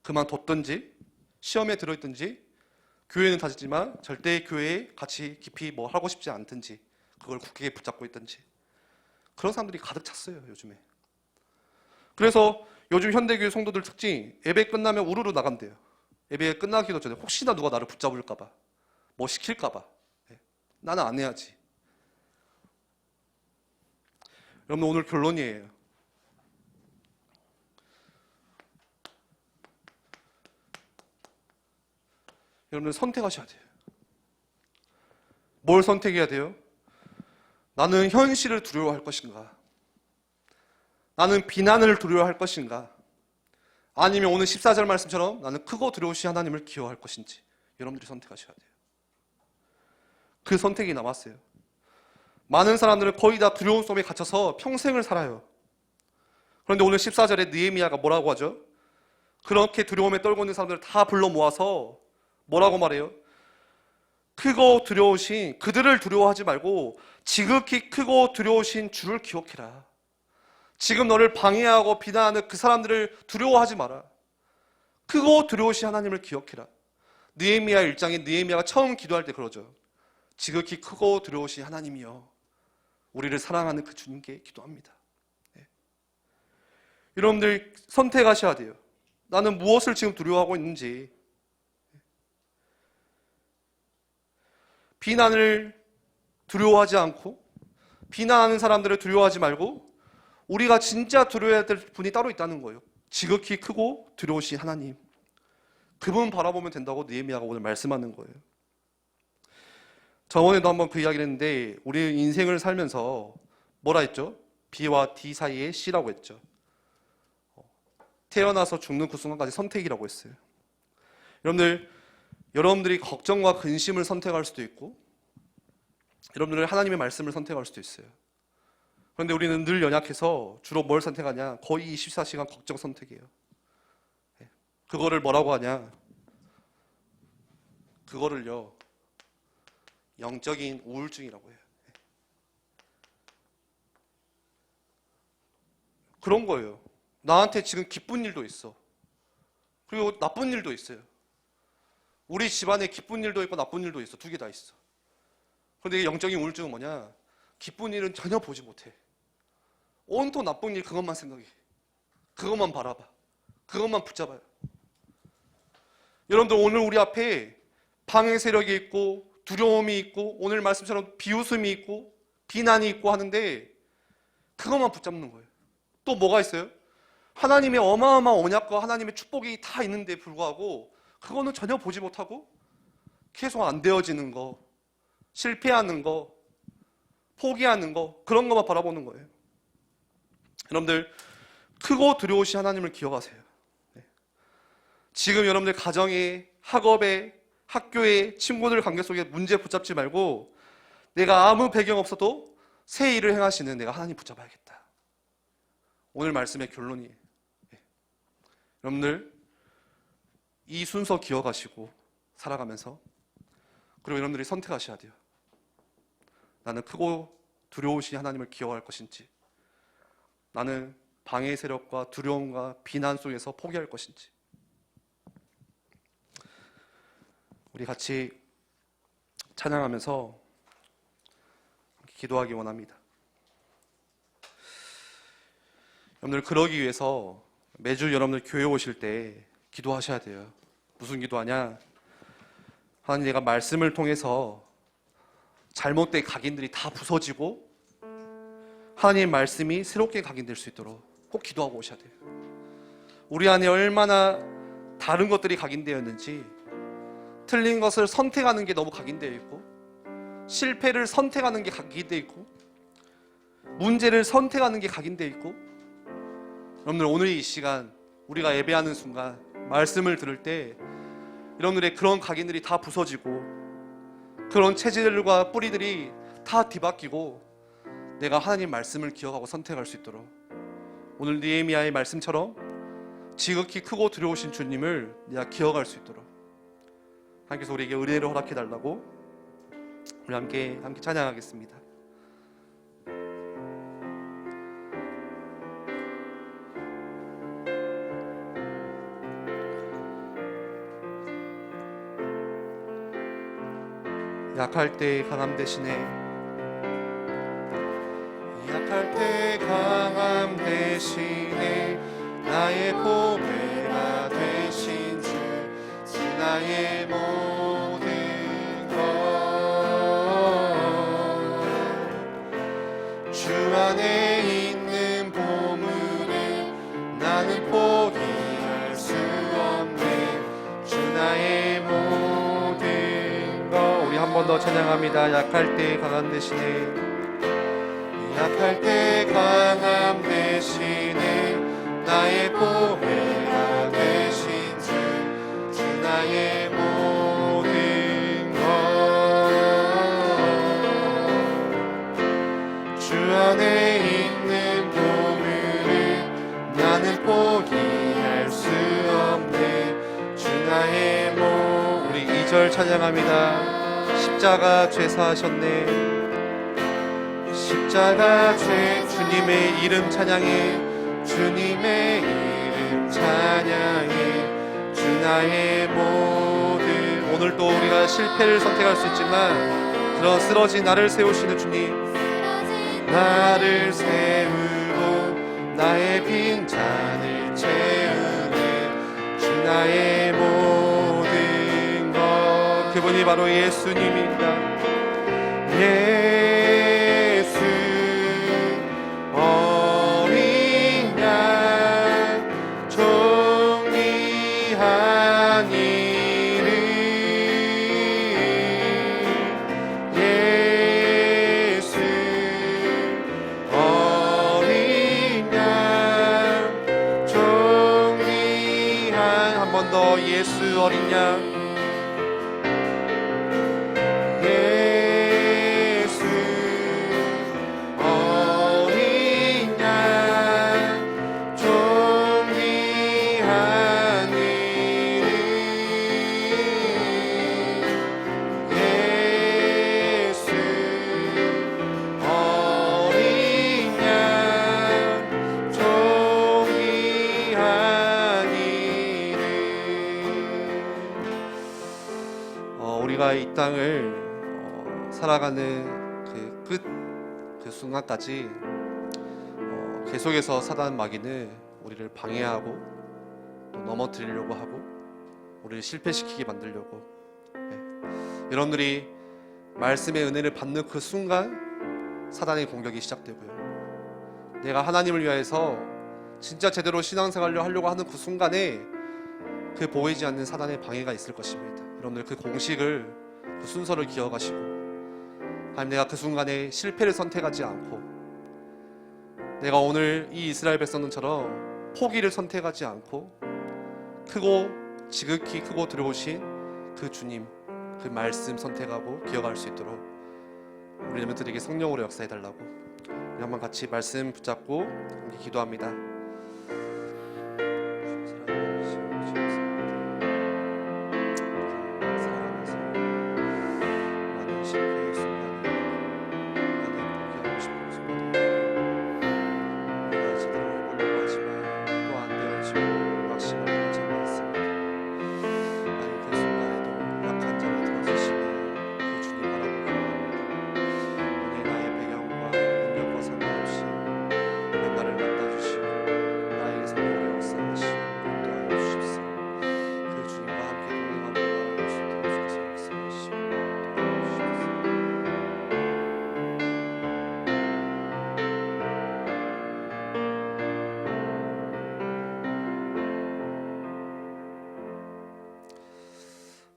그만뒀든지 시험에 들어있든지 교회는 다녔지만 절대 교회에 같이 깊이 뭐 하고 싶지 않든지 그걸 굳게 붙잡고 있든지 그런 사람들이 가득 찼어요 요즘에. 그래서 요즘 현대교회 성도들 특징, 예배 끝나면 우르르 나간대요. 예배 끝나기도 전에 혹시나 누가 나를 붙잡을까 봐, 뭐 시킬까 봐. 나는 안 해야지. 여러분 오늘 결론이에요. 여러분 선택하셔야 돼요. 뭘 선택해야 돼요? 나는 현실을 두려워할 것인가? 나는 비난을 두려워할 것인가? 아니면 오늘 14절 말씀처럼 나는 크고 두려우신 하나님을 기여할 것인지 여러분들이 선택하셔야 돼요. 그 선택이 남았어요. 많은 사람들은 거의 다 두려움 속에 갇혀서 평생을 살아요. 그런데 오늘 14절에 느헤미야가 뭐라고 하죠? 그렇게 두려움에 떨고 있는 사람들을 다 불러 모아서 뭐라고 말해요? 크고 두려우신 그들을 두려워하지 말고 지극히 크고 두려우신 주를 기억해라. 지금 너를 방해하고 비난하는 그 사람들을 두려워하지 마라. 크고 두려우신 하나님을 기억해라. 느헤미야 1장에 느헤미야가 처음 기도할 때 그러죠. 지극히 크고 두려우신 하나님이여, 우리를 사랑하는 그 주님께 기도합니다. 네. 여러분들 선택하셔야 돼요. 나는 무엇을 지금 두려워하고 있는지. 비난을 두려워하지 않고 비난하는 사람들을 두려워하지 말고 우리가 진짜 두려워해야 될 분이 따로 있다는 거예요. 지극히 크고 두려우신 하나님, 그분 바라보면 된다고 느헤미야가 오늘 말씀하는 거예요. 저번에도 한번 그 이야기를 했는데 우리 인생을 살면서 뭐라 했죠? B와 D 사이의 C라고 했죠. 태어나서 죽는 그 순간까지 선택이라고 했어요. 여러분들이 걱정과 근심을 선택할 수도 있고 여러분들은 하나님의 말씀을 선택할 수도 있어요. 그런데 우리는 늘 연약해서 주로 뭘 선택하냐? 거의 24시간 걱정 선택이에요. 그거를 뭐라고 하냐? 그거를요 영적인 우울증이라고 해요. 그런 거예요. 나한테 지금 기쁜 일도 있어. 그리고 나쁜 일도 있어요. 우리 집안에 기쁜 일도 있고 나쁜 일도 있어. 두 개 다 있어. 그런데 영적인 우울증은 뭐냐? 기쁜 일은 전혀 보지 못해. 온통 나쁜 일 그것만 생각해. 그것만 바라봐. 그것만 붙잡아요. 여러분들 오늘 우리 앞에 방해 세력이 있고 두려움이 있고 오늘 말씀처럼 비웃음이 있고 비난이 있고 하는데 그것만 붙잡는 거예요. 또 뭐가 있어요? 하나님의 어마어마한 언약과 하나님의 축복이 다 있는데 불구하고 그거는 전혀 보지 못하고 계속 안 되어지는 거, 실패하는 거, 포기하는 거, 그런 것만 바라보는 거예요. 여러분들 크고 두려우신 하나님을 기억하세요. 지금 여러분들 가정에, 학업에, 학교에, 친구들 관계 속에 문제 붙잡지 말고 내가 아무 배경 없어도 새 일을 행하시는 내가 하나님 붙잡아야겠다. 오늘 말씀의 결론이에요. 여러분들 이 순서 기억하시고 살아가면서, 그리고 여러분들이 선택하셔야 돼요. 나는 크고 두려우신 하나님을 기억할 것인지, 나는 방해의 세력과 두려움과 비난 속에서 포기할 것인지. 우리 같이 찬양하면서 기도하기 원합니다. 여러분들, 그러기 위해서 매주 여러분들 교회 오실 때 기도하셔야 돼요. 무슨 기도하냐? 하나님, 내가 말씀을 통해서 잘못된 각인들이 다 부서지고 하나님의 말씀이 새롭게 각인될 수 있도록 꼭 기도하고 오셔야 돼요. 우리 안에 얼마나 다른 것들이 각인되었는지, 틀린 것을 선택하는 게 너무 각인되어 있고, 실패를 선택하는 게 각인되어 있고, 문제를 선택하는 게 각인되어 있고, 여러분들 오늘 이 시간 우리가 예배하는 순간 말씀을 들을 때 여러분들의 그런 각인들이 다 부서지고, 그런 체질과 뿌리들이 다 뒤바뀌고, 내가 하나님 말씀을 기억하고 선택할 수 있도록, 오늘 느헤미야의 말씀처럼 지극히 크고 두려우신 주님을 내가 기억할 수 있도록 하나님께서 우리에게 은혜를 허락해 달라고 우리 함께 찬양하겠습니다. 약할 때 강함 대신에, 약할 때 강함 대신에 나의 보배가 되신 주 나의 모든 것, 주 안에 있는 보물을 나는 포기할 수 없네. 주 나의 모든 것. 우리 한 번 더 찬양합니다. 약할 때 강함 대신에, 약할 때 강함 대신에 나의 보배가 되신 주 나의 모든 것, 주 안에 있는 보물을 나는 포기할 수 없네. 주 나의 우리 2절 찬양합니다. 십자가 죄 사하셨네. 십자가 죄, 주님의 이름 찬양해, 주님의 이름 찬양해. 주 나의 모든, 오늘도 우리가 실패를 선택할 수 있지만 그런 쓰러진 나를 세우시는 주님, 나를 세우고 나의 빈 잔을 채우네. 주 나의 모든 것, 그분이 바로 예수님입니다. 예수 어린 양 존귀한 이름, 예수 어린 양 존귀한, 한 번 더 예수 어린 양, 우리가 이 땅을 살아가는 그 순간까지 계속해서 사단 마귀는 우리를 방해하고 또 넘어뜨리려고 하고 우리를 실패시키게 만들려고, 여러분들이 말씀의 은혜를 받는 그 순간 사단의 공격이 시작되고요, 내가 하나님을 위해서 진짜 제대로 신앙생활을 하려고 하는 그 순간에 그 보이지 않는 사단의 방해가 있을 것입니다. 여러분들 그 공식을, 그 순서를 기억하시고, 하나님, 내가 그 순간에 실패를 선택하지 않고, 내가 오늘 이 이스라엘 백성들처럼 포기를 선택하지 않고 지극히 크고 두려우신 그 주님, 그 말씀 선택하고 기억할 수 있도록 우리 여러분들에게 성령으로 역사해달라고 우리 한번 같이 말씀 붙잡고 함께 기도합니다.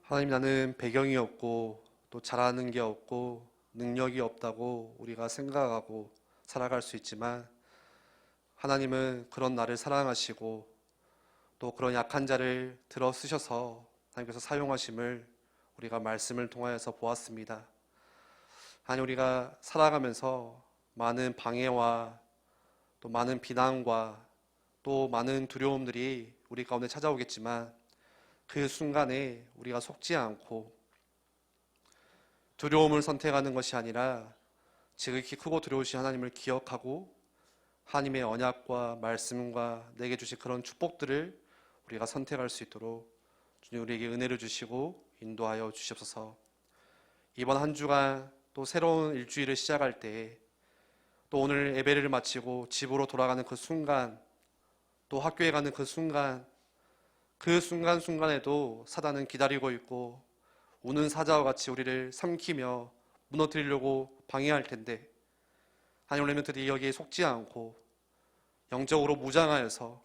하나님, 나는 배경이 없고 또 잘하는 게 없고 능력이 없다고 우리가 생각하고 살아갈 수 있지만, 하나님은 그런 나를 사랑하시고 또 그런 약한 자를 들어 쓰셔서 하나님께서 사용하심을 우리가 말씀을 통하여서 보았습니다. 하나님, 우리가 살아가면서 많은 방해와 또 많은 비난과 또 많은 두려움들이 우리 가운데 찾아오겠지만, 그 순간에 우리가 속지 않고 두려움을 선택하는 것이 아니라 지극히 크고 두려우신 하나님을 기억하고 하나님의 언약과 말씀과 내게 주신 그런 축복들을 우리가 선택할 수 있도록 주님 우리에게 은혜를 주시고 인도하여 주시옵소서. 이번 한 주간 또 새로운 일주일을 시작할 때, 또 오늘 예배를 마치고 집으로 돌아가는 그 순간, 또 학교에 가는 그 순간, 그 순간순간에도 사단은 기다리고 있고 우는 사자와 같이 우리를 삼키며 무너뜨리려고 방해할 텐데, 하나님, 우리 렘넌트들이 여기에 속지 않고 영적으로 무장하여서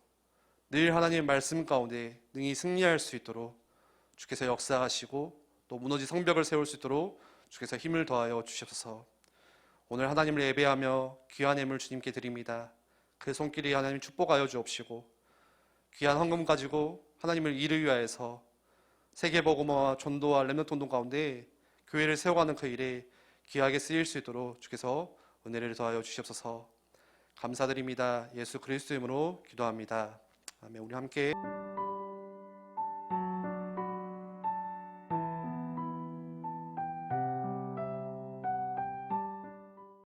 늘 하나님의 말씀 가운데 능히 승리할 수 있도록 주께서 역사하시고 또 무너진 성벽을 세울 수 있도록 주께서 힘을 더하여 주시옵소서. 오늘 하나님을 예배하며 귀한 예물 주님께 드립니다. 그 손길이 하나님 축복하여 주옵시고, 귀한 헌금 가지고 하나님을 일을 위하여서 세계복음화와 전도와 렘넌트 운동 가운데 교회를 세워가는 그 일에 귀하게 쓰일 수 있도록 주께서 은혜를 더하여 주시옵소서. 감사드립니다. 예수 그리스도 이름으로 기도합니다. 아멘. 우리 함께